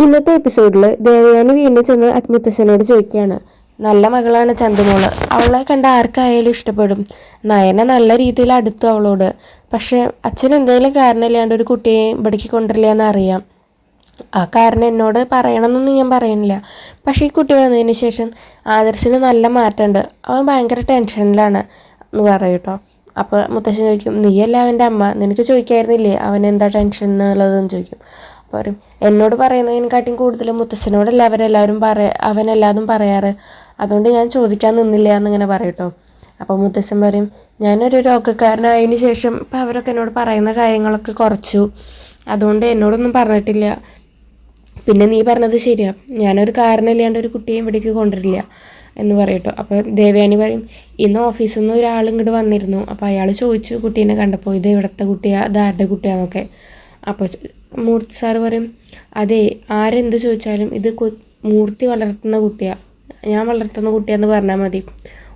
ഇന്നത്തെ എപ്പിസോഡിൽ ദേവയാനി വീണ്ടും ചെന്ന് മുത്തശ്ശനോട് ചോദിക്കുകയാണ്. നല്ല മകളാണ് ചന്തുമോള്, അവളെ കണ്ട ആർക്കായാലും ഇഷ്ടപ്പെടും. നയന നല്ല രീതിയിൽ അടുത്തു അവളോട്. പക്ഷെ അച്ഛൻ എന്തെങ്കിലും കാരണമില്ലാണ്ട് ഒരു കുട്ടിയെ ഇവിടേക്ക് കൊണ്ടുവരില്ല എന്നറിയാം. ആ കാരണം എന്നോട് പറയണമെന്നൊന്നും ഞാൻ പറയുന്നില്ല. പക്ഷേ ഈ കുട്ടി വന്നതിന് ശേഷം ആദർശിന് നല്ല മാറ്റമുണ്ട്. അവൻ ഭയങ്കര ടെൻഷനിലാണ് എന്ന് പറയും കേട്ടോ. അപ്പോൾ മുത്തശ്ശൻ ചോദിക്കും, നീയല്ല അവൻ്റെ അമ്മ, നിനക്ക് ചോദിക്കായിരുന്നില്ലേ അവൻ എന്താ ടെൻഷൻ എന്നുള്ളതെന്ന് ചോദിക്കും. പറയും, എന്നോട് പറയുന്നതിനെക്കാട്ടിയും കൂടുതലും മുത്തശ്ശനോടല്ല അവനെല്ലാതും പറയാറ്, അതുകൊണ്ട് ഞാൻ ചോദിക്കാൻ നിന്നില്ല എന്നിങ്ങനെ പറയും കേട്ടോ. അപ്പോൾ മുത്തശ്ശൻ പറയും, ഞാനൊരു രോഗക്കാരനായതിന് ശേഷം ഇപ്പം അവരൊക്കെ എന്നോട് പറയുന്ന കാര്യങ്ങളൊക്കെ കുറച്ചു, അതുകൊണ്ട് എന്നോടൊന്നും പറഞ്ഞിട്ടില്ല. പിന്നെ നീ പറഞ്ഞത് ശരിയാ, ഞാനൊരു കാരണമില്ലാണ്ട് ഒരു കുട്ടിയെ ഇവിടേക്ക് കൊണ്ടുവരില്ല എന്ന് പറയട്ടോ. അപ്പോൾ ദേവയാനി പറയും, ഇന്ന് ഓഫീസിൽ നിന്ന് ഒരാൾ ഇങ്ങോട്ട് വന്നിരുന്നു. അപ്പോൾ അയാൾ ചോദിച്ചു കുട്ടീനെ കണ്ടപ്പോൾ, ഇത് ഇവിടുത്തെ കുട്ടിയാ, ഇത് ആരുടെ കുട്ടിയാന്നൊക്കെ. അപ്പോൾ മൂർത്തി സാറ് പറയും, അതെ, ആരെന്ത് ചോദിച്ചാലും ഇത് മൂർത്തി വളർത്തുന്ന കുട്ടിയാണ്, ഞാൻ വളർത്തുന്ന കുട്ടിയാന്ന് പറഞ്ഞാൽ മതി,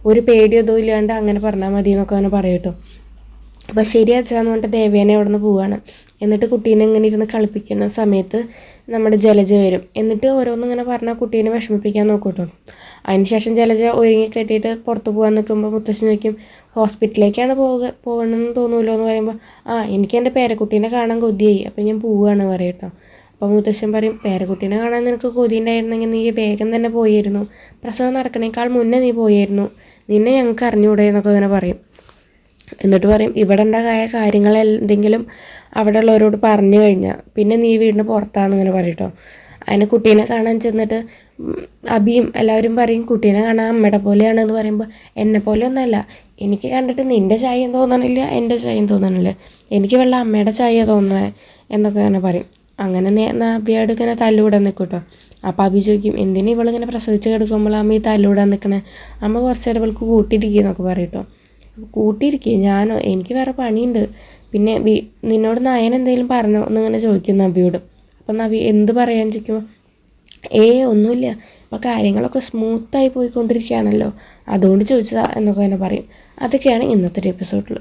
ഒരു പേടിയോ ഇതോ ഇല്ലാണ്ട് അങ്ങനെ പറഞ്ഞാൽ മതി എന്നൊക്കെ അങ്ങനെ പറയും കേട്ടോ. അപ്പോൾ ശരി അച്ഛാന്ന് പറഞ്ഞിട്ട് ദേവേനെ അവിടെ നിന്ന് പോവുകയാണ്. എന്നിട്ട് കുട്ടീനെ ഇങ്ങനെ ഇരുന്ന് കളിപ്പിക്കുന്ന സമയത്ത് നമ്മുടെ ജലജ വരും. എന്നിട്ട് ഓരോന്നും ഇങ്ങനെ പറഞ്ഞാൽ കുട്ടീനെ വിഷമിപ്പിക്കാൻ നോക്കും കേട്ടോ. അതിനുശേഷം ജലജ ഒരുങ്ങി കെട്ടിയിട്ട് പുറത്ത് പോകാൻ നിൽക്കുമ്പോൾ മുത്തശ്ശൻ ചോദിക്കും, ഹോസ്പിറ്റലിലേക്കാണ് പോകണമെന്ന് തോന്നുമല്ലോ എന്ന് പറയുമ്പോൾ, എനിക്ക് എൻ്റെ പേരക്കുട്ടീനെ കാണാൻ കൊതിയായി, അപ്പോൾ ഞാൻ പോവുകയാണ് പറയും കേട്ടോ. അപ്പോൾ മുത്തശ്ശൻ പറയും, പേരക്കുട്ടീനെ കാണാൻ നിനക്ക് കൊതി ഉണ്ടായിരുന്നെങ്കിൽ നീ വേഗം തന്നെ പോയിരുന്നു, പ്രസവം നടക്കണേക്കാൾ മുന്നേ നീ പോയിരുന്നു, നിന്നെ ഞങ്ങൾക്ക് അറിഞ്ഞുകൂടെ എന്നൊക്കെ അങ്ങനെ പറയും. എന്നിട്ട് പറയും, ഇവിടെ ഉണ്ടായ കാര്യങ്ങൾ എന്തെങ്കിലും അവിടെ ഉള്ളവരോട് പറഞ്ഞു കഴിഞ്ഞാൽ പിന്നെ നീ വീടിന് പുറത്താന്ന് ഇങ്ങനെ പറയും കേട്ടോ. അതിനെ കുട്ടീനെ കാണാൻ ചെന്നിട്ട് അബിയും എല്ലാവരും പറയും, കുട്ടീനെ കാണാൻ അമ്മയുടെ പോലെയാണെന്ന് പറയുമ്പോൾ, എന്നെ പോലെ ഒന്നല്ല, എനിക്ക് കണ്ടിട്ട് നിൻ്റെ ചായയും തോന്നണില്ല, എൻ്റെ ചായയും തോന്നണില്ല, എനിക്ക് വെള്ളം അമ്മയുടെ ചായ തോന്നണേ എന്നൊക്കെ അങ്ങനെ പറയും. അങ്ങനെ അബിയോട് ഇങ്ങനെ തല്ലുകൂടാൻ നിൽക്കും കേട്ടോ. അപ്പോൾ അബി ചോദിക്കും, എന്തിനാ ഇവളിങ്ങനെ പ്രസവിച്ച് കിടക്കുമ്പോൾ അമ്മ ഈ തല്ലുകൂടാൻ നിൽക്കണേ, അമ്മ കുറച്ച് നേരം ഇവൾക്ക് കൂട്ടിയിരിക്കുക എന്നൊക്കെ പറയും കേട്ടോ. കൂട്ടിയിരിക്കുക, ഞാനോ, എനിക്ക് വേറെ പണിയുണ്ട്, പിന്നെ നിന്നോട് നയൻ എന്തെങ്കിലും പറഞ്ഞോ എന്നിങ്ങനെ ചോദിക്കും നബിയോട്. അപ്പം നബി എന്ത് പറയാൻ ചോദിക്കുമ്പോൾ, ഒന്നുമില്ല, അപ്പോൾ കാര്യങ്ങളൊക്കെ സ്മൂത്തായി പോയിക്കൊണ്ടിരിക്കുകയാണല്ലോ, അതുകൊണ്ട് ചോദിച്ചതാ എന്നൊക്കെ തന്നെ പറയും. അതൊക്കെയാണ് ഇന്നത്തെ ഒരു എപ്പിസോഡിൽ.